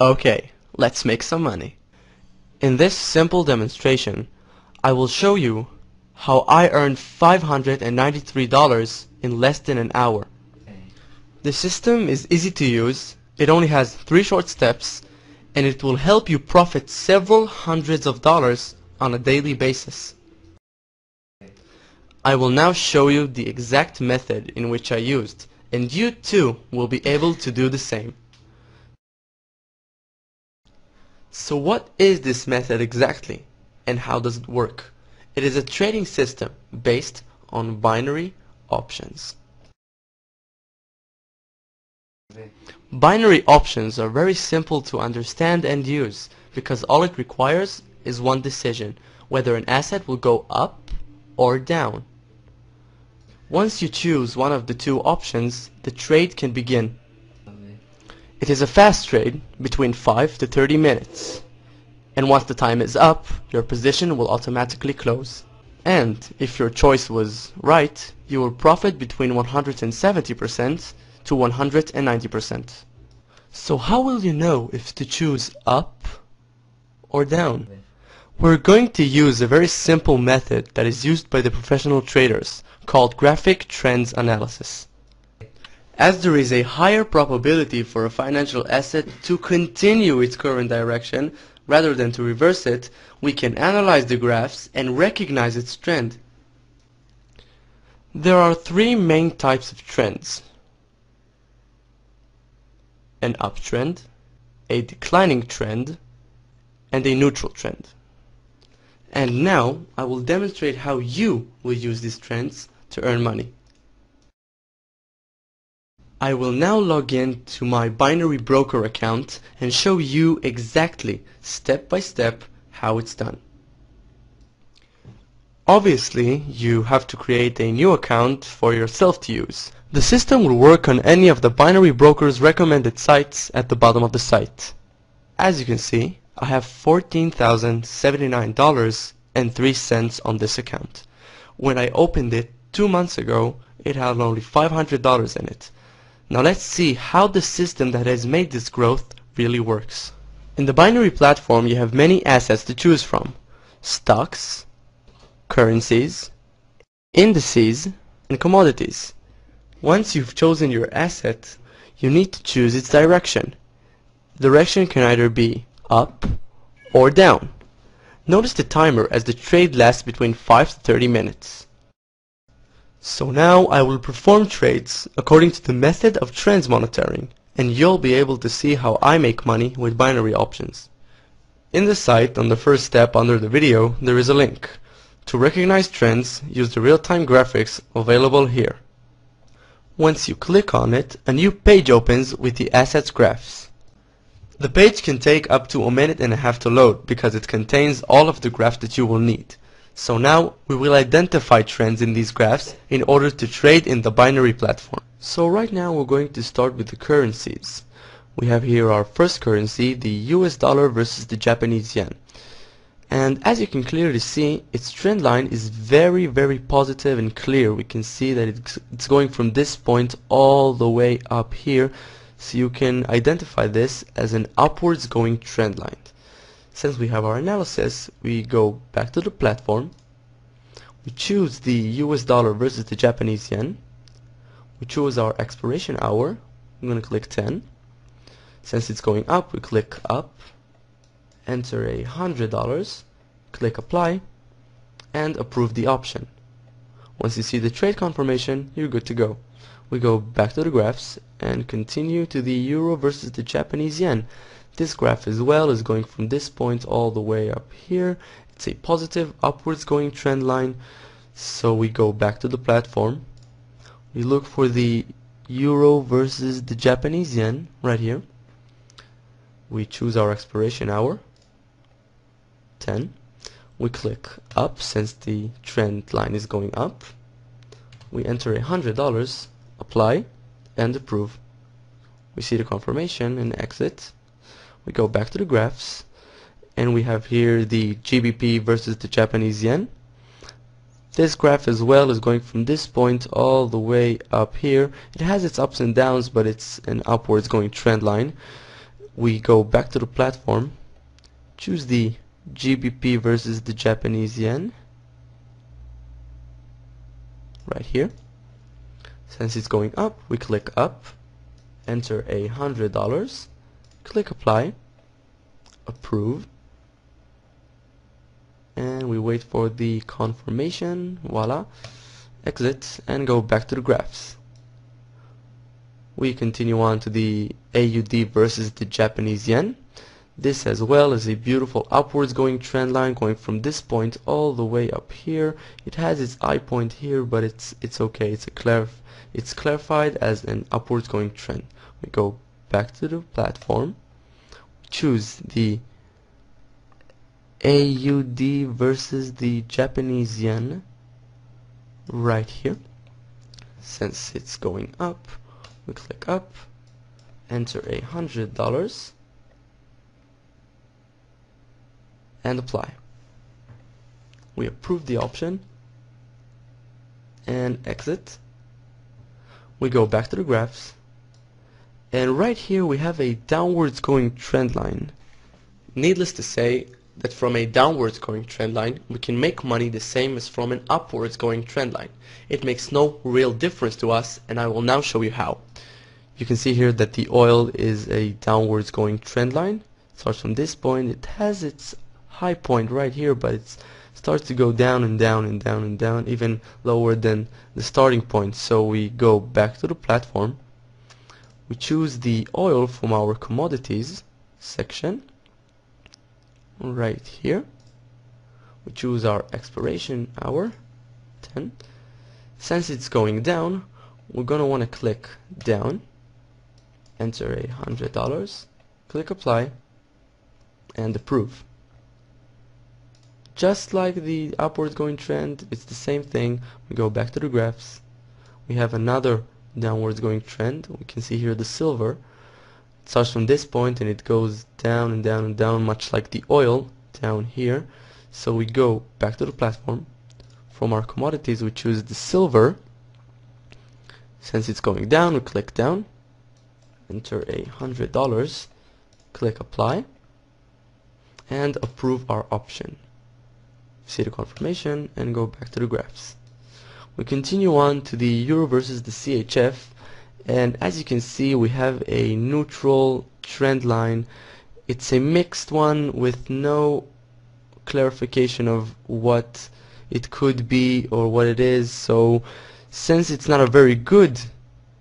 Okay, let's make some money. In this simple demonstration, I will show you how I earned $593 in less than an hour. The system is easy to use, it only has 3 short steps, and it will help you profit several hundreds of dollars on a daily basis. I will now show you the exact method in which I used, and you too will be able to do the same. So what is this method exactly, and how does it work? It is a trading system based on binary options. Binary options are very simple to understand and use because all it requires is one decision, whether an asset will go up or down. Once you choose one of the two options, the trade can begin. It is a fast trade between 5 to 30 minutes. And once the time is up, your position will automatically close. And if your choice was right, you will profit between 170% to 190%. So how will you know if to choose up or down? We're going to use a very simple method that is used by the professional traders called graphic trends analysis. As there is a higher probability for a financial asset to continue its current direction rather than to reverse it, we can analyze the graphs and recognize its trend. There are 3 main types of trends: an uptrend, a declining trend, and a neutral trend. And now I will demonstrate how you will use these trends to earn money. I will now log in to my binary broker account and show you exactly, step by step, how it's done. Obviously, you have to create a new account for yourself to use. The system will work on any of the binary broker's recommended sites at the bottom of the site. As you can see, I have $14,079.03 on this account. When I opened it 2 months ago, it had only $500 in it. Now let's see how the system that has made this growth really works. In the binary platform, you have many assets to choose from: stocks, currencies, indices, and commodities. Once you've chosen your asset, you need to choose its direction. The direction can either be up or down. Notice the timer as the trade lasts between 5 to 30 minutes. So now I will perform trades according to the method of trends monitoring, and you'll be able to see how I make money with binary options. In the site, on the first step under the video, there is a link. To recognize trends, use the real-time graphics available here. Once you click on it, a new page opens with the assets graphs. The page can take up to 1.5 minutes to load because it contains all of the graphs that you will need. So now we will identify trends in these graphs in order to trade in the binary platform. So right now we're going to start with the currencies. We have here our first currency, the US dollar versus the Japanese yen. And as you can clearly see, its trend line is very positive and clear. We can see that it's going from this point all the way up here. So you can identify this as an upwards going trend line. Since we have our analysis, we go back to the platform. We choose the US dollar versus the Japanese yen. We choose our expiration hour. I'm going to click 10. Since it's going up, we click up, enter $100, click apply, and approve the option. Once you see the trade confirmation, you're good to go. We go back to the graphs and continue to the euro versus the Japanese yen. This graph as well is going from this point all the way up here. It's a positive upwards going trend line. So we go back to the platform. We look for the euro versus the Japanese yen right here. We choose our expiration hour, 10. We click up since the trend line is going up. We enter $100, apply, and approve. We see the confirmation and exit. We go back to the graphs, and we have here the GBP versus the Japanese yen. This graph as well is going from this point all the way up here. It has its ups and downs, but it's an upwards going trend line. we go back to the platform, choose the GBP versus the Japanese yen right here. Since it's going up, we click up, enter $100, click apply, approve, and we wait for the confirmation. Voila, exit and go back to the graphs. We continue on to the AUD versus the Japanese yen. This as well is a beautiful upwards going trend line going from this point all the way up here. It has its eye point here, but it's okay. It's clarified as an upwards going trend. We go back to the platform, choose the AUD versus the Japanese yen right here. Since it's going up, we click up, enter $100 and apply. We approve the option and exit. We go back to the graphs, and right here we have a downwards going trend line. Needless to say that from a downwards going trend line we can make money the same as from an upwards going trend line. It makes no real difference to us, and I will now show you how. You can see here that the oil is a downwards going trend line. It starts from this point. It has its high point right here, but it starts to go down and down and down and down, even lower than the starting point. So we go back to the platform, we choose the oil from our commodities section right here, we choose our expiration hour 10. Since it's going down, we're gonna want to click down, enter $100, click apply and approve. Just like the upward going trend, it's the same thing. We go back to the graphs, we have another downwards going trend. We can see here the silver. It starts from this point and it goes down and down and down, much like the oil down here. So we go back to the platform. From our commodities we choose the silver. Since it's going down, we click down, enter $100, click apply and approve our option. See the confirmation and go back to the graphs. We continue on to the euro versus the CHF, and as you can see we have a neutral trend line. It's a mixed one with no clarification of what it could be or what it is. So since it's not a very good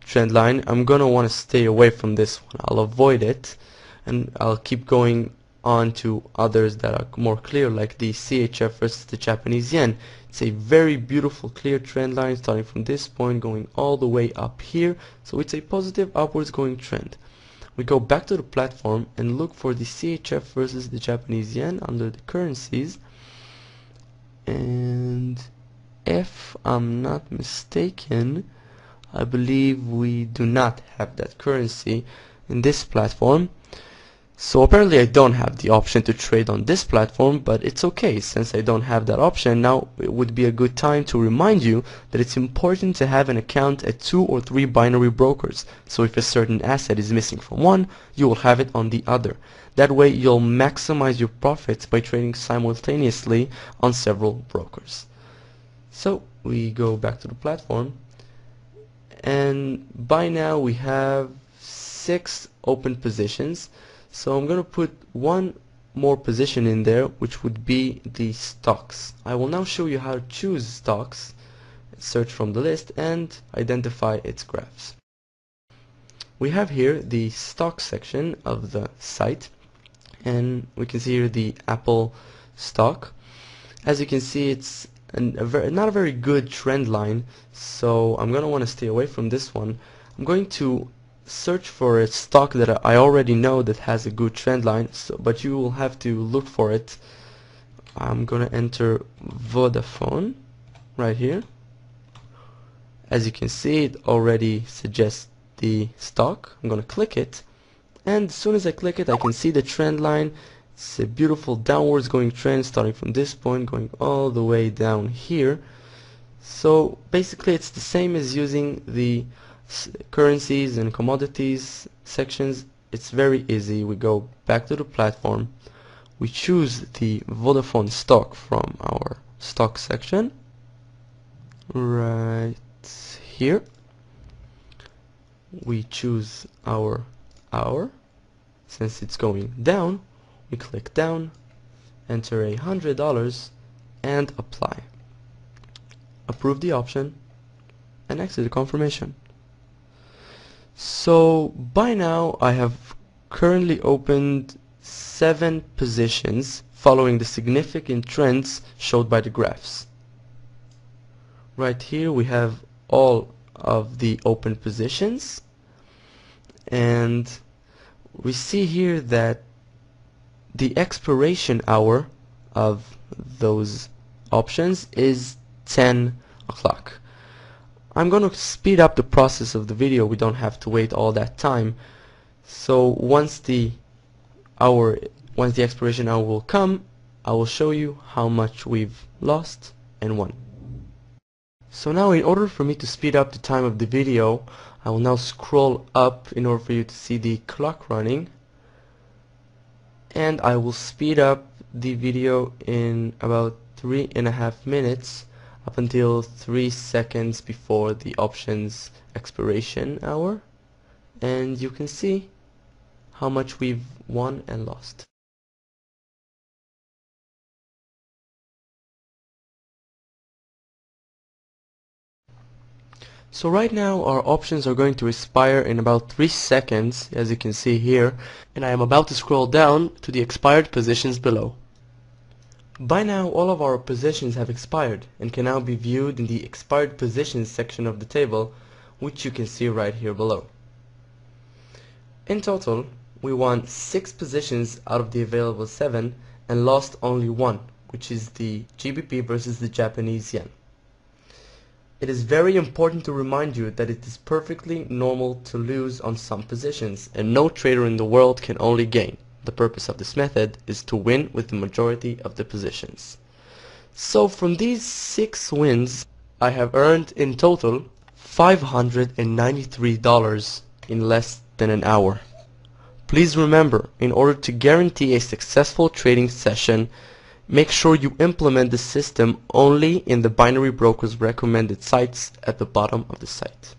trend line, I'm gonna want to stay away from this one. I'll avoid it and I'll keep going on to others that are more clear, like the CHF versus the Japanese yen. It's a very beautiful clear trend line starting from this point going all the way up here, so it's a positive upwards going trend. We go back to the platform and look for the CHF versus the Japanese yen under the currencies, and if I'm not mistaken, I believe we do not have that currency in this platform. So apparently I don't have the option to trade on this platform, but it's okay. Since I don't have that option, now it would be a good time to remind you that it's important to have an account at 2 or 3 binary brokers. So if a certain asset is missing from one, you will have it on the other. That way you'll maximize your profits by trading simultaneously on several brokers. So we go back to the platform, and by now we have 6 open positions. So I'm going to put one more position in there, which would be the stocks. I will now show you how to choose stocks, search from the list and identify its graphs. We have here the stock section of the site, and we can see here the Apple stock. As you can see, it's not a very good trend line, so I'm going to want to stay away from this one. I'm going to search for a stock that I already know that has a good trend line, but you will have to look for it. I'm gonna enter Vodafone right here. As you can see, it already suggests the stock. I'm gonna click it, and as soon as I click it I can see the trend line. It's a beautiful downwards going trend starting from this point going all the way down here. So basically it's the same as using the currencies and commodities sections it's very easy. We go back to the platform, we choose the Vodafone stock from our stock section right here. We choose our hour. Since it's going down, we click down, enter $100 and apply. Approve the option and exit the confirmation. So by now I have currently opened 7 positions following the significant trends showed by the graphs. Right here we have all of the open positions, and we see here that the expiration hour of those options is 10 o'clock. I'm going to speed up the process of the video. We don't have to wait all that time. So once the expiration hour will come, I will show you how much we've lost and won. So now, in order for me to speed up the time of the video, I will now scroll up in order for you to see the clock running, and I will speed up the video in about 3.5 minutes up until 3 seconds before the options expiration hour, and you can see how much we've won and lost. So right now our options are going to expire in about 3 seconds, as you can see here, and I am about to scroll down to the expired positions below. By now all of our positions have expired and can now be viewed in the expired positions section of the table, which you can see right here below. In total, we won 6 positions out of the available 7 and lost only 1, which is the GBP versus the Japanese yen. It is very important to remind you that it is perfectly normal to lose on some positions, and no trader in the world can only gain. The purpose of this method is to win with the majority of the positions. So from these 6 wins, I have earned in total $593 in less than an hour. Please remember, in order to guarantee a successful trading session, make sure you implement the system only in the binary broker's recommended sites at the bottom of the site.